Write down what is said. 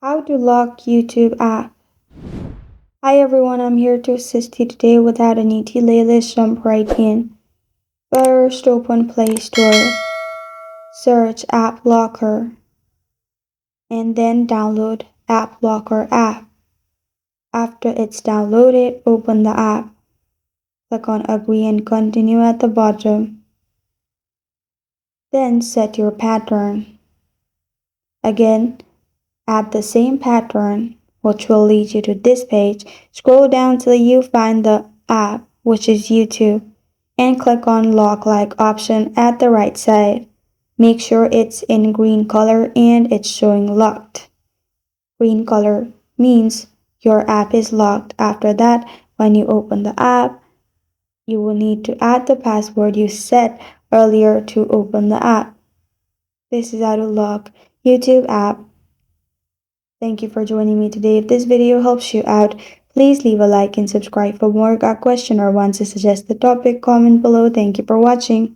How to lock YouTube app. Hi everyone, I'm here to assist you today without any delay. Let's jump right in. First, open Play Store, search App Locker, and then download App Locker app. After it's downloaded, open the app. Click on Agree and Continue at the bottom. Then set your pattern. Again, add the same pattern, which will lead you to this page. Scroll down till you find the app, which is YouTube, and click on Lock Like option at the right side. Make sure it's in green color and it's showing locked. Green color means your app is locked. After that, when you open the app, you will need to add the password you set earlier to open the app. This is how to lock YouTube app. Thank you for joining me today. If this video helps you out, please leave a like and subscribe for more. Got a question or want to suggest the topic, comment below. Thank you for watching.